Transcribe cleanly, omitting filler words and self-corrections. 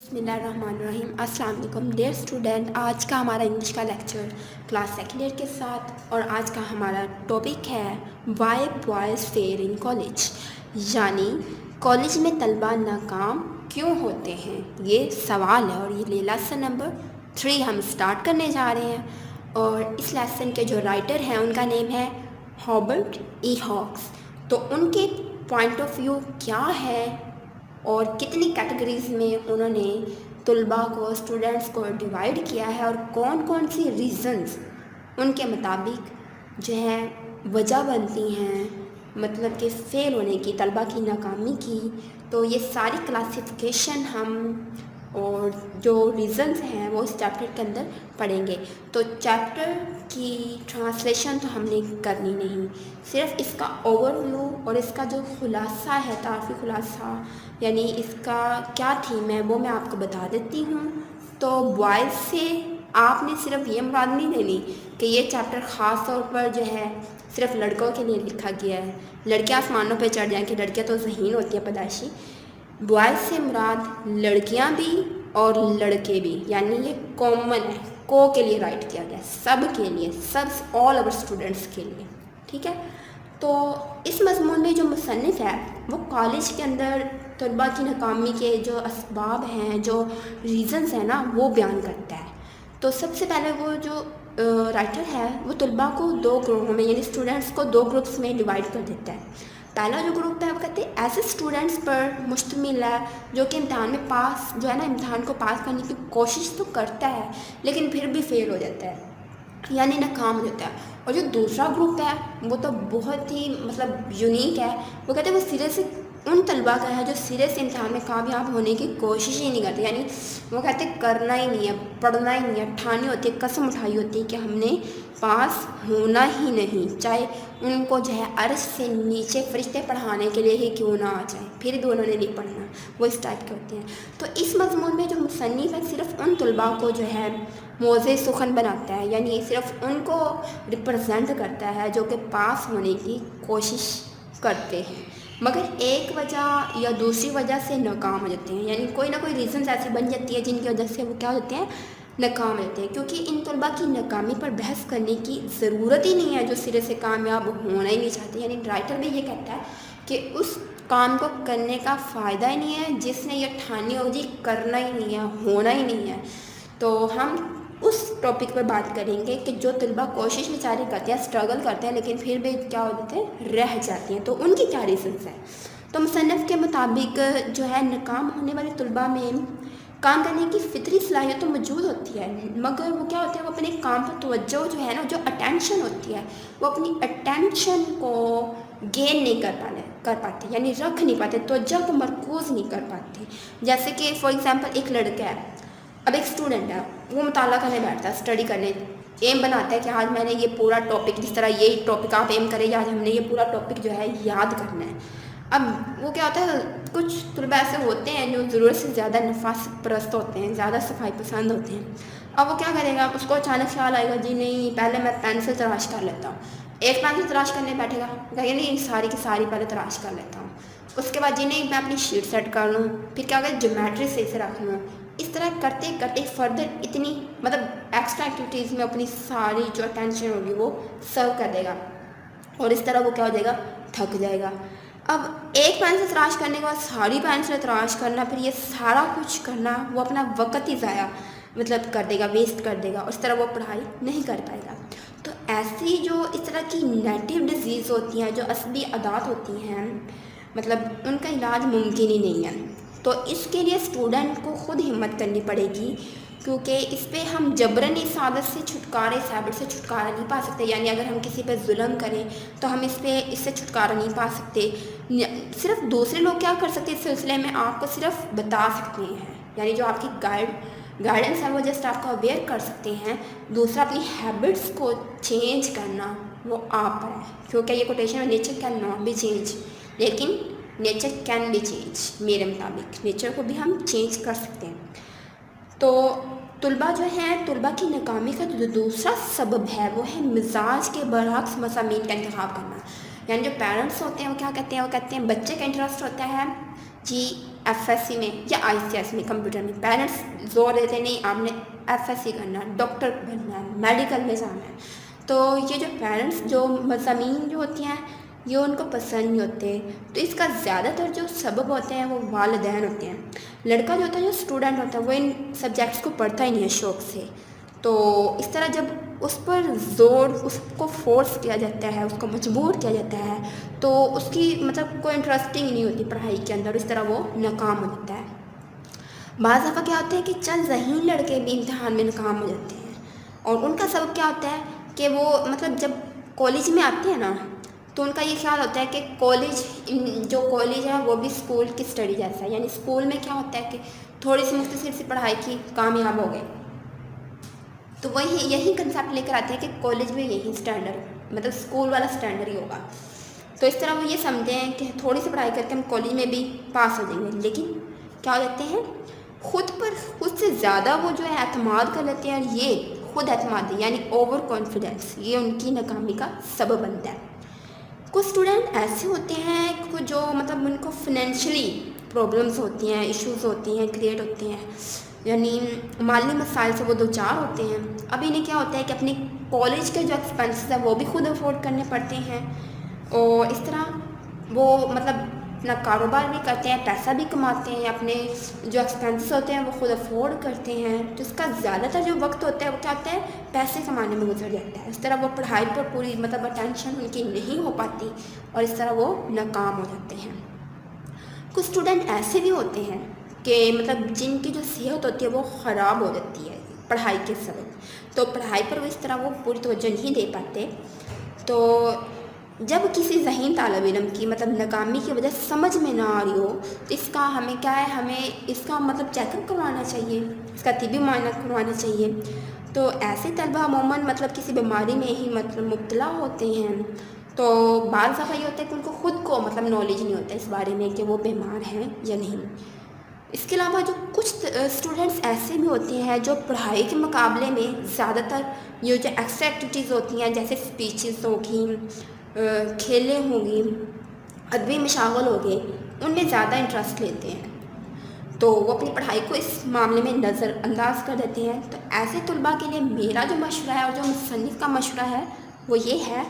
बिस्मिल्लाहिर्रहमानिर्रहीम। अस्सलाम वालेकुम डियर स्टूडेंट। आज का हमारा इंग्लिश का लेक्चर क्लास सेकेंड ईयर के साथ, और आज का हमारा टॉपिक है why boys fail in college, यानी कॉलेज में तलबा नाकाम क्यों होते हैं, ये सवाल है। और ये लेसन नंबर 3 हम स्टार्ट करने जा रहे हैं। और इस लेसन के जो राइटर हैं उनका नेम है हॉबर्ट ई हॉक्स। तो उनके पॉइंट ऑफ व्यू क्या है और कितनी कैटेगरीज़ में उन्होंने तलबा को, स्टूडेंट्स को डिवाइड किया है, और कौन कौन सी रीज़न्स उनके मुताबिक जो है वजह बनती हैं, मतलब कि फ़ेल होने की, तलबा की नाकामी की। तो ये सारी क्लासिफिकेशन हम और जो रीज़न्स हैं वो इस चैप्टर के अंदर पढ़ेंगे। तो चैप्टर की ट्रांसलेशन तो हमने करनी नहीं, सिर्फ इसका ओवरव्यू और इसका जो खुलासा है, तारीफ़ी खुलासा, यानी इसका क्या थीम है वो मैं आपको बता देती हूँ। तो बॉयज़ से आपने सिर्फ ये मुराद नहीं लेनी कि ये चैप्टर ख़ास तौर पर जो है सिर्फ लड़कों के लिए लिखा गया है, लड़कियाँ आसमानों पे चढ़ जाएँ कि लड़कियाँ तो ज़हीन होती हैं पैदाइशी। बॉयज़ से मुराद लड़कियां भी और लड़के भी, यानी ये कॉमन है, को के लिए राइट किया गया है, सब के लिए, सब ऑल ओवर स्टूडेंट्स के लिए, ठीक है। तो इस मज़मून में जो मुसन्निफ़ है वो कॉलेज के अंदर तलबा की नाकामी के जो असबाब हैं, जो रीज़न्स हैं ना, वो बयान करता है। तो सबसे पहले वो जो राइटर है वो तलबा को दो ग्रुपों में, यानी स्टूडेंट्स को दो ग्रुप्स में डिवाइड कर देता है। पहला जो ग्रुप है वो कहते हैं ऐसे स्टूडेंट्स पर मुश्तमिल है जो कि इम्तहान में पास, जो है ना, इम्तहान को पास करने की कोशिश तो करता है लेकिन फिर भी फेल हो जाता है, यानी नाकाम हो जाता है। और जो दूसरा ग्रुप है वो तो बहुत ही मतलब यूनिक है। वो कहते हैं वो सिरे से उन तलबा का है जो सिरे से इम्तहान में कामयाब होने की कोशिश ही नहीं करते, यानी वो कहते हैं करना ही नहीं है, पढ़ना ही नहीं है, ठानी होती है, कसम उठाई होती है कि हमने पास होना ही नहीं, चाहे उनको जो है अर्श से नीचे फरिश्ते पढ़ाने के लिए ही क्यों ना आ जाए, फिर भी उन्होंने नहीं पढ़ना, वो इस टाइप के होते हैं। तो इस मज़मून में जो मुसन्निफ़ है सिर्फ उन तलबा को जो है मौज़े सुखन बनाता है, यानी सिर्फ उनको रिप्रेजेंट करता है जो कि पास होने की कोशिश करते हैं मगर एक वजह या दूसरी वजह से नाकाम हो जाते हैं, यानी कोई ना कोई रीज़न्स ऐसी बन जाती है जिनकी वजह से वो क्या हो जाते हैं, नाकाम रहते हैं। क्योंकि इन तलबा की नाकामी पर बहस करने की ज़रूरत ही नहीं है जो सिरे से कामयाब होना ही नहीं चाहते, यानी राइटर भी ये कहता है कि उस काम को करने का फ़ायदा ही नहीं है जिसने ये ठानी हो जी करना ही नहीं है, होना ही नहीं है। तो हम उस टॉपिक पर बात करेंगे कि जो तलबा कोशिश बेचारे करते हैं, स्ट्रगल करते हैं, लेकिन फिर भी क्या हो जाते हैं, रह जाती हैं, तो उनकी क्या रीज़न्स हैं। तो मुसन्निफ़ के मुताबिक जो है नाकाम होने वाले तलबा में काम करने की फितरी सलाहियत तो मौजूद होती है, मगर वो क्या होता है, वो अपने काम पर तवज्जो जो है ना, जो अटेंशन होती है, वो अपनी अटेंशन को गेन नहीं कर पाते, यानी रख नहीं पाते, तवज्जो को मरकूज़ नहीं कर पाते। जैसे कि फॉर एग्ज़ाम्पल एक लड़का है, अब एक स्टूडेंट है, वो मुताला करने बैठता है, स्टडी करने, एम बनाता है कि आज मैंने ये पूरा टॉपिक, जिस तरह ये टॉपिक आप एम करें, आज हमने ये पूरा टॉपिक जो है याद करना है। अब वो क्या होता है, कुछ तलबा ऐसे होते हैं जो ज़रूरत से ज़्यादा नफास परस्त होते हैं, ज़्यादा सफाई पसंद होते हैं। अब वो क्या करेगा, उसको अचानक ख्याल आएगा जी नहीं पहले मैं पेंसिल तराश कर लेता हूँ, एक पेंसिल तराश करने बैठेगा, कहेगा नहीं सारी की सारी पहले तराश कर लेता हूँ, उसके बाद जी नहीं मैं अपनी शीट सेट कर लूँ, फिर क्या करें ज्योमेट्री सही से रख लूँ। इस तरह करते करते फर्दर इतनी मतलब एक्स्ट्रा एक्टिविटीज़ में अपनी सारी जो अटेंशन होगी वो सर्व कर देगा, और इस तरह वो क्या हो जाएगा, थक जाएगा। अब एक पेंसिल तराश करने के बाद सारी पेंसिल तराश करना, फिर ये सारा कुछ करना, वो अपना वक्त ही ज़ाया मतलब कर देगा, वेस्ट कर देगा, और इस तरह वो पढ़ाई नहीं कर पाएगा। तो ऐसी जो इस तरह की नेगेटिव डिजीज़ होती हैं, जो असली आदत होती हैं, मतलब उनका इलाज मुमकिन ही नहीं है। तो इसके लिए स्टूडेंट को ख़ुद हिम्मत करनी पड़ेगी, क्योंकि इस पर हम जबरन इस आदत से छुटकारा, इस हैबिट से छुटकारा नहीं पा सकते। यानी अगर हम किसी पर जुल्म करें तो हम इससे छुटकारा नहीं पा सकते। सिर्फ दूसरे लोग क्या कर सकते हैं इस सिलसिले में, आपको सिर्फ बता सकते हैं, यानी जो आपकी गाइडेंस है वो जस्ट आपको अवेयर कर सकते हैं। दूसरा अपनी हैबिट्स को चेंज करना वो आप पर है, क्योंकि ये कोटेशन में nature can not be change, लेकिन नेचर कैन बी चेंज। मेरे मुताबिक नेचर को भी हम चेंज कर सकते हैं। तो तलबा जो है, तलबा की नाकामी का जो दूसरा सबब है वो है मिजाज के बरअक्स मज़ामीन का इंतखाब करना। यानी जो पेरेंट्स होते हैं वो क्या कहते हैं, वो कहते हैं बच्चे का इंटरेस्ट होता है جی FSC میں یا ICS میں کمپیوٹر میں پیرنٹس زور دیتے ہیں نہیں آپ نے FSC کرنا ہے، ڈاکٹر بننا ہے، میڈیکل میں جانا ہے. تو یہ جو پیرنٹس جو مضامین جو ہوتی ہیں یہ ان کو پسند نہیں ہوتے. تو اس کا زیادہ تر جو سبب ہوتے ہیں وہ والدین ہوتے ہیں. لڑکا جو ہوتا ہے جو اسٹوڈنٹ ہوتا ہے وہ ان سبجیکٹس کو پڑھتا ہی نہیں ہے شوق سے. تو اس طرح جب اس پر زور اس کو فورس کیا جاتا ہے، اس کو مجبور کیا جاتا ہے تو اس کی مطلب کوئی انٹرسٹنگ نہیں ہوتی پڑھائی کے اندر، اس طرح وہ ناکام ہو جاتا ہے. بعض دفعہ کیا ہوتا ہے کہ چند ذہین لڑکے بھی امتحان میں ناکام ہو جاتے ہیں، اور ان کا سبب کیا ہوتا ہے کہ وہ مطلب جب کالج میں آتے ہیں نا تو ان کا یہ خیال ہوتا ہے کہ جو کالج ہے وہ بھی اسکول کی اسٹڈی جیسا ہے. یعنی اسکول میں کیا ہوتا ہے کہ تھوڑی سی مختصر سی پڑھائی کی کامیاب ہو گئے، تو وہی یہی کنسیپٹ لے کر آتے ہیں کہ کالج میں یہی اسٹینڈرڈ مطلب اسکول والا اسٹینڈرڈ ہی ہوگا. تو اس طرح وہ یہ سمجھتے ہیں کہ تھوڑی سی پڑھائی کر کے ہم کالج میں بھی پاس ہو جائیں گے. لیکن کیا ہو جاتے ہیں خود سے زیادہ وہ جو ہے اعتماد کر لیتے ہیں، اور یہ خود اعتمادی یعنی اوور کانفیڈنس یہ ان کی ناکامی کا سبب بنتا ہے. کچھ اسٹوڈنٹ ایسے ہوتے ہیں جو مطلب ان کو فنینشلی پرابلمس ہوتی ہیں، ایشوز ہوتی ہیں، کریٹ ہوتے ہیں، یعنی مالی مسائل سے وہ دوچار ہوتے ہیں. اب انہیں کیا ہوتا ہے کہ اپنی کالج کے جو ایکسپینسز ہیں وہ بھی خود افورڈ کرنے پڑتے ہیں، اور اس طرح وہ مطلب اپنا کاروبار بھی کرتے ہیں، پیسہ بھی کماتے ہیں، اپنے جو ایکسپینسز ہوتے ہیں وہ خود افورڈ کرتے ہیں. تو اس کا زیادہ تر جو وقت ہوتا ہے وہ کیا ہوتا ہے پیسے کمانے میں گزر جاتا ہے. اس طرح وہ پڑھائی پر پوری مطلب اٹینشن ان کی نہیں ہو پاتی، اور اس طرح وہ ناکام ہو جاتے ہیں. کچھ اسٹوڈنٹ ایسے بھی ہوتے ہیں کہ مطلب جن کی جو صحت ہوتی ہے وہ خراب ہو جاتی ہے پڑھائی کے سبب. تو پڑھائی پر وہ اس طرح وہ پوری توجہ نہیں دے پاتے. تو جب کسی ذہین طالب علم کی مطلب ناکامی کی وجہ سمجھ میں نہ آ رہی ہو تو اس کا ہمیں کیا ہے، ہمیں اس کا مطلب چیک اپ کروانا چاہیے، اس کا طبی معائنہ کروانا چاہیے. تو ایسے طلبہ عموماً مطلب کسی بیماری میں ہی مطلب مبتلا ہوتے ہیں. تو بعض دفعہ یہ ہوتا ہے کہ ان کو خود کو مطلب نالج نہیں ہوتا اس بارے میں کہ وہ بیمار ہیں یا نہیں. اس کے علاوہ جو کچھ اسٹوڈنٹس ایسے بھی ہوتے ہیں جو پڑھائی کے مقابلے میں زیادہ تر یہ جو ایکسٹرا ایکٹیویٹیز ہوتی ہیں جیسے اسپیچز ہوگی، کھیلیں ہوں گی، ادبی مشاغل ہو گئے، ان میں زیادہ انٹرسٹ لیتے ہیں. تو وہ اپنی پڑھائی کو اس معاملے میں نظر انداز کر دیتے ہیں. تو ایسے طلباء کے لیے میرا جو مشورہ ہے اور جو مصنف کا مشورہ ہے وہ یہ ہے